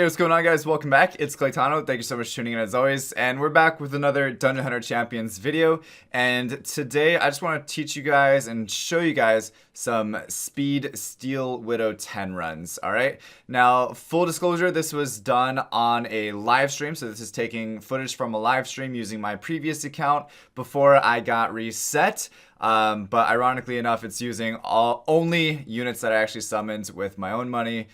Hey, what's going on, guys? Welcome back. It's Claytano. Thank you so much for tuning in as always. And we're back with another Dungeon Hunter Champions video. And today I just want to teach you guys and show you guys some speed Steel Widow 10 runs. All right. Now, full disclosure, this was done on a live stream. So this is taking footage from a live stream using my previous account before I got reset. But ironically enough, it's using only units that I actually summoned with my own money,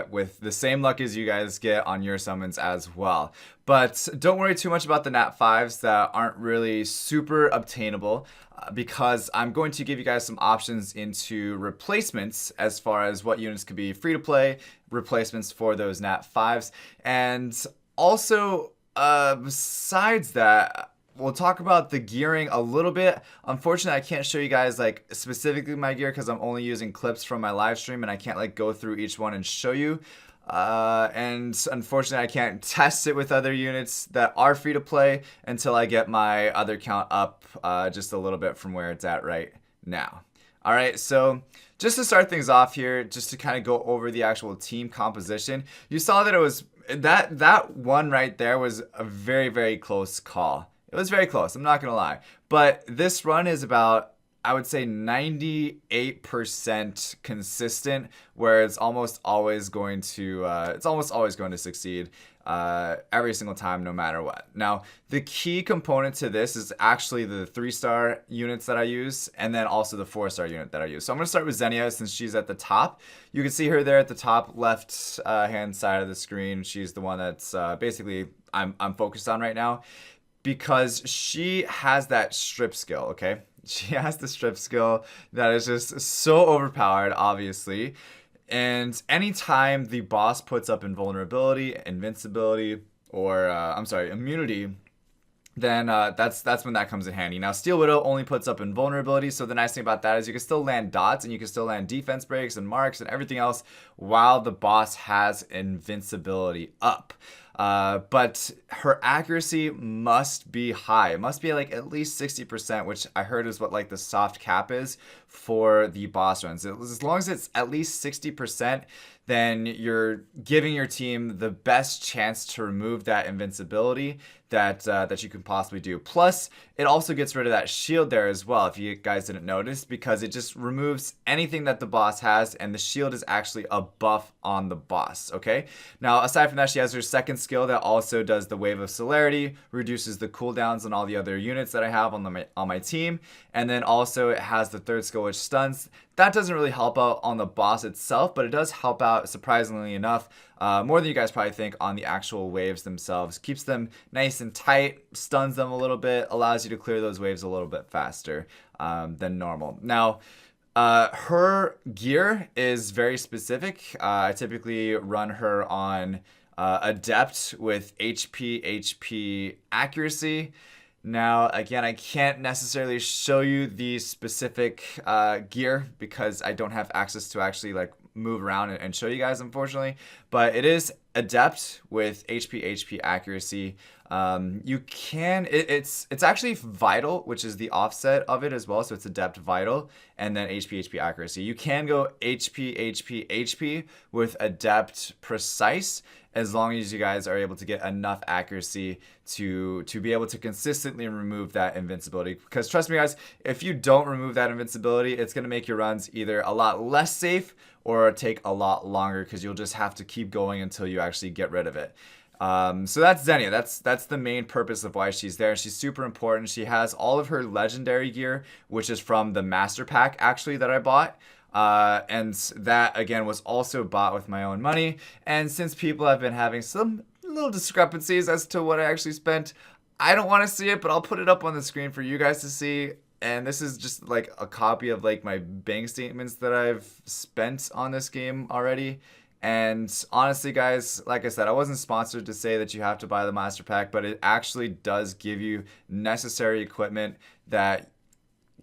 with the same luck as you guys get on your summons as well. But don't worry too much about the Nat 5s that aren't really super obtainable, because I'm going to give you guys some options into replacements as far as what units could be free to play, replacements for those Nat 5s. And also, besides that, we'll talk about the gearing a little bit. Unfortunately, I can't show you guys like specifically my gear because I'm only using clips from my live stream and I can't like go through each one and show you. And unfortunately, I can't test it with other units that are free to play until I get my other count up just a little bit from where it's at right now. All right, so just to start things off here, just to kind of go over the actual team composition, you saw that it was that one right there was a very, very close call. It was very close, I'm not going to lie. But this run is about, I would say, 98% consistent, where it's almost always going to succeed every single time, no matter what. Now, the key component to this is actually the 3-star units that I use, and then also the 4-star unit that I use. So I'm going to start with Xenia since she's at the top. You can see her there at the top left hand side of the screen. She's the one that's basically I'm focused on right now, because she has that strip skill, okay? She has the strip skill that is just so overpowered, obviously. And anytime the boss puts up invulnerability, invincibility, or immunity, then that's when that comes in handy. Now, Steel Widow only puts up invulnerability, so the nice thing about that is you can still land dots and you can still land defense breaks and marks and everything else while the boss has invincibility up. But her accuracy must be high. It must be like at least 60%, which I heard is what like the soft cap is for the boss runs. As long as it's at least 60%, then you're giving your team the best chance to remove that invincibility that you can possibly do. Plus, it also gets rid of that shield there as well, if you guys didn't notice, because it just removes anything that the boss has, and the shield is actually a buff on the boss, okay? Now, aside from that, she has her second skill that also does the Wave of Celerity, reduces the cooldowns on all the other units that I have on my team, and then also it has the third skill, which stuns. That doesn't really help out on the boss itself, but it does help out, surprisingly enough, more than you guys probably think, on the actual waves themselves. Keeps them nice and tight, stuns them a little bit, allows you to clear those waves a little bit faster than normal. Now, her gear is very specific. I typically run her on Adept with HP accuracy. Now, again, I can't necessarily show you the specific gear because I don't have access to actually like move around and show you guys, unfortunately. But it is Adept with HP accuracy. You can, it's actually Vital, which is the offset of it as well. So it's Adept Vital and then HP accuracy. You can go HP with Adept Precise, as long as you guys are able to get enough accuracy to be able to consistently remove that invincibility. Because trust me, guys, if you don't remove that invincibility, it's going to make your runs either a lot less safe or take a lot longer, because you'll just have to keep going until you actually get rid of it. So that's Xenia. That's the main purpose of why she's there. She's super important. She has all of her legendary gear, which is from the master pack actually that I bought. And that again was also bought with my own money. And since people have been having some little discrepancies as to what I actually spent, I don't want to see it, but I'll put it up on the screen for you guys to see. And this is just like a copy of like my bank statements that I've spent on this game already. And honestly, guys, like I said, I wasn't sponsored to say that you have to buy the master pack, but it actually does give you necessary equipment that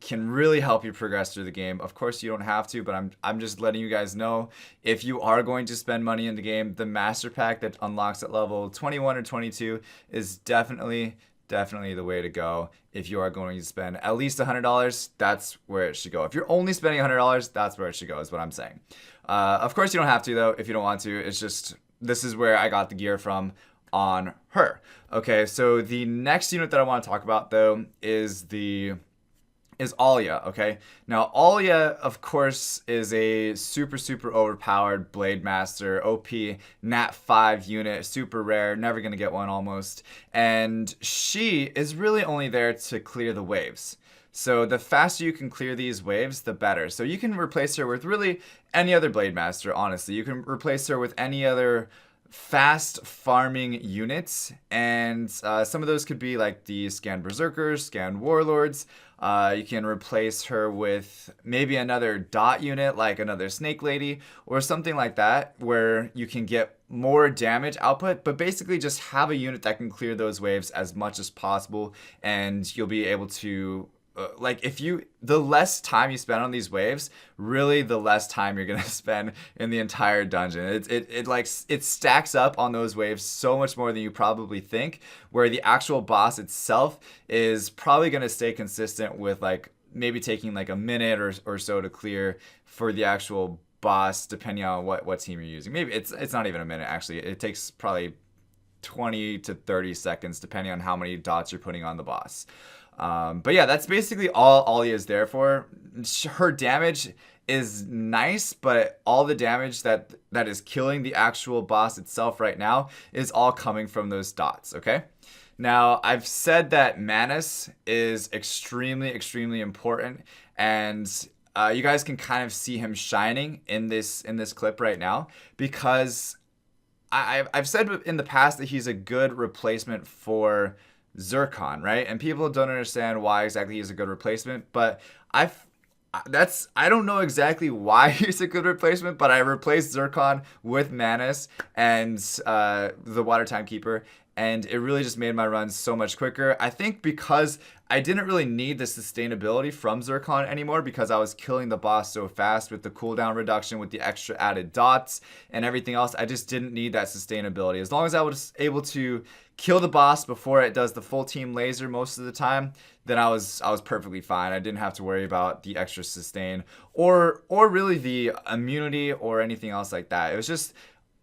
can really help you progress through the game. Of course, you don't have to, but I'm just letting you guys know, if you are going to spend money in the game, the master pack that unlocks at level 21 or 22 is definitely the way to go. If you are going to spend at least $100, that's where it should go. If you're only spending $100, that's where it should go, is what I'm saying. Of course, you don't have to, though, if you don't want to. It's just this is where I got the gear from on her. Okay, so the next unit that I want to talk about though is Alia, okay? Now, Alia, of course, is a super, super overpowered Blade Master, OP, Nat 5 unit, super rare, never gonna get one almost. And she is really only there to clear the waves. So the faster you can clear these waves, the better. So you can replace her with really any other Blade Master, honestly. You can replace her with any other fast farming units, and some of those could be like the Scanned Berserkers, Scanned Warlords. You can replace her with maybe another dot unit like another Snake Lady or something like that, where you can get more damage output, but basically just have a unit that can clear those waves as much as possible, and you'll be able to like the less time you spend on these waves, really the less time you're gonna spend in the entire dungeon. It stacks up on those waves so much more than you probably think, where the actual boss itself is probably gonna stay consistent with like maybe taking like a minute or so to clear for the actual boss, depending on what team you're using. Maybe it's not even a minute actually. It takes probably 20 to 30 seconds depending on how many dots you're putting on the boss. But yeah, that's basically all Alia is there for. Her damage is nice, but all the damage that is killing the actual boss itself right now is all coming from those dots, okay? Now, I've said that Manus is extremely, extremely important, and you guys can kind of see him shining in this clip right now, because I've said in the past that he's a good replacement for Zircon, right? And people don't understand why exactly he's a good replacement, but I don't know exactly why he's a good replacement, but I replaced Zircon with Manus and the Water Timekeeper, and it really just made my runs so much quicker. I think because I didn't really need the sustainability from Zircon anymore, because I was killing the boss so fast with the cooldown reduction, with the extra added dots and everything else. I just didn't need that sustainability. As long as I was able to kill the boss before it does the full team laser most of the time, then I was perfectly fine. I didn't have to worry about the extra sustain or really the immunity or anything else like that. It was just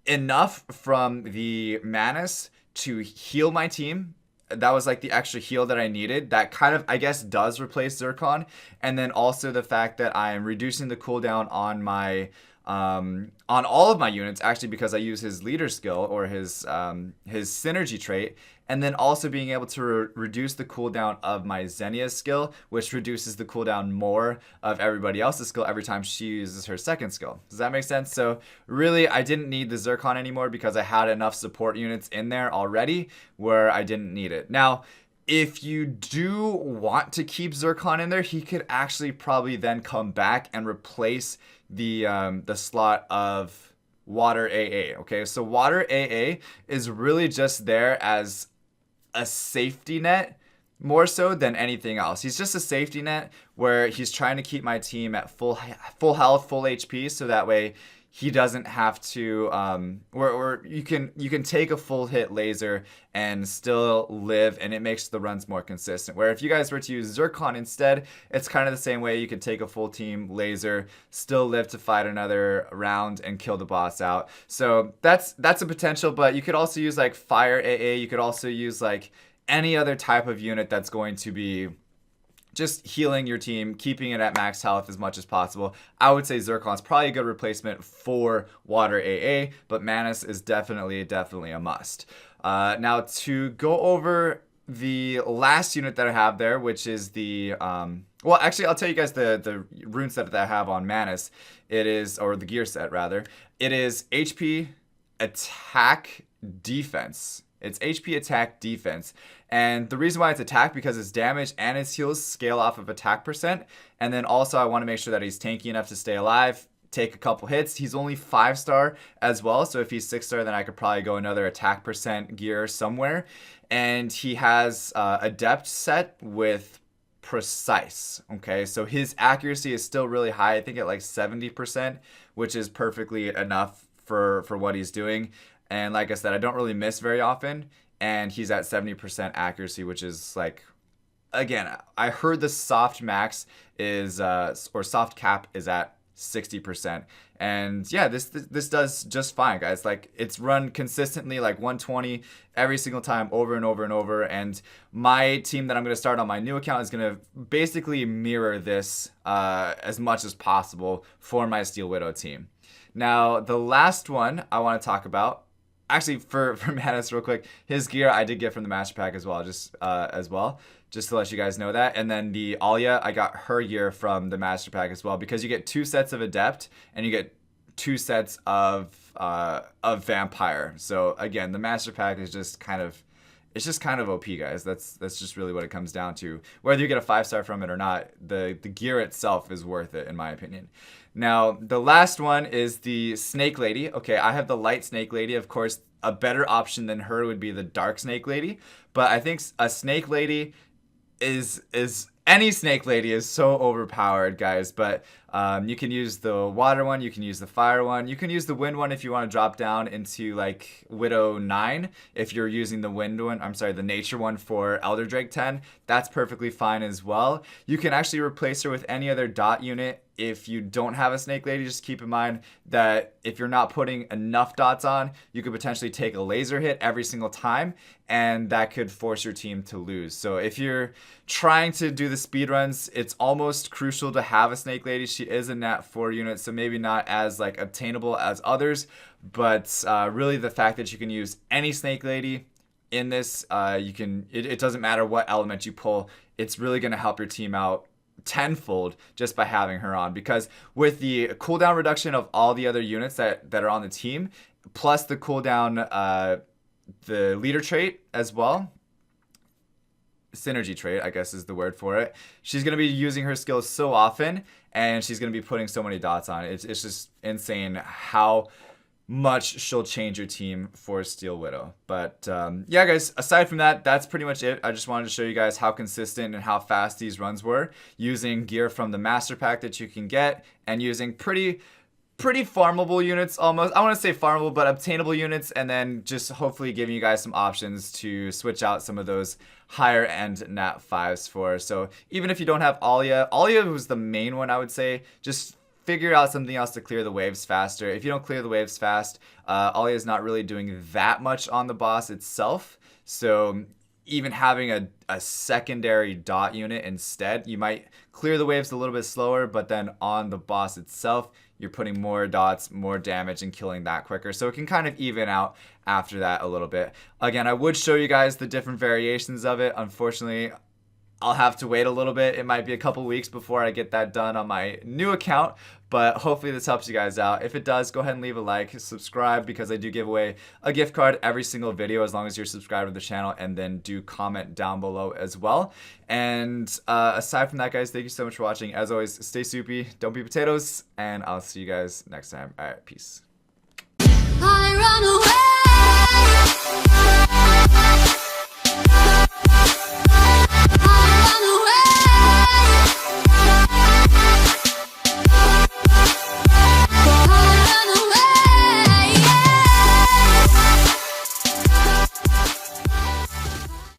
enough from the Manus to heal my team. That was like the extra heal that I needed. That kind of, I guess, does replace Zircon. And then also the fact that I am reducing the cooldown on my on all of my units, actually, because I use his leader skill or his synergy trait, and then also being able to reduce the cooldown of my Xenia's skill, which reduces the cooldown more of everybody else's skill every time she uses her second skill. Does that make sense? So really, I didn't need the Zircon anymore because I had enough support units in there already where I didn't need it. Now, if you do want to keep Zircon in there, he could actually probably then come back and replace the slot of Water AA. Okay, so Water AA is really just there as a safety net more so than anything else. He's just a safety net where he's trying to keep my team at full health, full HP, so that way he doesn't have to or you can take a full hit laser and still live, and it makes the runs more consistent. Where if you guys were to use Zircon instead, it's kind of the same way. You could take a full team laser, still live to fight another round and kill the boss out. So that's a potential, but you could also use like Fire AA. You could also use like any other type of unit that's going to be just healing your team, keeping it at max health as much as possible. I would say Zircon's probably a good replacement for Water AA, but Manus is definitely a must. Now to go over the last unit that I have there, which is the well, actually, I'll tell you guys the rune set that I have on Manus. It is, or the gear set rather. It is HP, attack, defense. It's HP, attack, defense. And the reason why it's attack, because his damage and his heals scale off of attack percent. And then also I want to make sure that he's tanky enough to stay alive, take a couple hits. He's only 5-star as well. So if he's 6-star, then I could probably go another attack percent gear somewhere. And he has adept set with precise. Okay, so his accuracy is still really high. I think at like 70%, which is perfectly enough for what he's doing. And like I said, I don't really miss very often. And he's at 70% accuracy, which is like, again, I heard the soft max is, or soft cap is at 60%. And yeah, this does just fine, guys. Like, it's run consistently like 120 every single time, over and over and over. And my team that I'm going to start on my new account is going to basically mirror this as much as possible for my Steel Widow team. Now, the last one I want to talk about, actually for Manus real quick, his gear I did get from the Master Pack as well, just to let you guys know that. And then the Alia, I got her gear from the Master Pack as well, because you get 2 sets of Adept and you get 2 sets of Vampire. So again, the Master Pack is just kind of, it's just kind of OP, guys. That's just really what it comes down to. Whether you get a 5-star from it or not, the gear itself is worth it, in my opinion. Now, the last one is the Snake Lady. Okay, I have the Light Snake Lady. Of course, a better option than her would be the Dark Snake Lady. But I think a Snake Lady is any Snake Lady is so overpowered, guys. But you can use the water one, you can use the fire one, you can use the wind one if you want to drop down into like Widow 9. If you're using the wind one, I'm sorry, the nature one for Elder Drake 10, that's perfectly fine as well. You can actually replace her with any other dot unit. If you don't have a Snake Lady, just keep in mind that if you're not putting enough dots on, you could potentially take a laser hit every single time, and that could force your team to lose. So if you're trying to do the speed runs, it's almost crucial to have a Snake Lady. She is a nat 4 unit, so maybe not as like obtainable as others, but really the fact that you can use any Snake Lady in this, it doesn't matter what element you pull, it's really going to help your team out tenfold just by having her on, because with the cooldown reduction of all the other units that are on the team, plus the cooldown, the leader trait as well, synergy trait I guess is the word for it, she's going to be using her skills so often, and she's going to be putting so many dots on it. It's just insane how much she'll change your team for Steel Widow. But yeah, guys, aside from that, that's pretty much it. I just wanted to show you guys how consistent and how fast these runs were, using gear from the Master Pack that you can get, and using pretty farmable units, almost. I want to say farmable, but obtainable units, and then just hopefully giving you guys some options to switch out some of those higher end nat 5s for. So even if you don't have Alia was the main one, I would say. Just figure out something else to clear the waves faster. If you don't clear the waves fast, Alia is not really doing that much on the boss itself. So even having a secondary dot unit instead, you might clear the waves a little bit slower, but then on the boss itself, you're putting more dots, more damage, and killing that quicker. So it can kind of even out after that a little bit. Again, I would show you guys the different variations of it. Unfortunately, I'll have to wait a little bit. It might be a couple weeks before I get that done on my new account, but hopefully this helps you guys out. If it does, go ahead and leave a like, subscribe, because I do give away a gift card every single video as long as you're subscribed to the channel, and then do comment down below as well. And aside from that, guys, thank you so much for watching. As always, stay soupy, don't be potatoes, and I'll see you guys next time. All right, peace. I run away.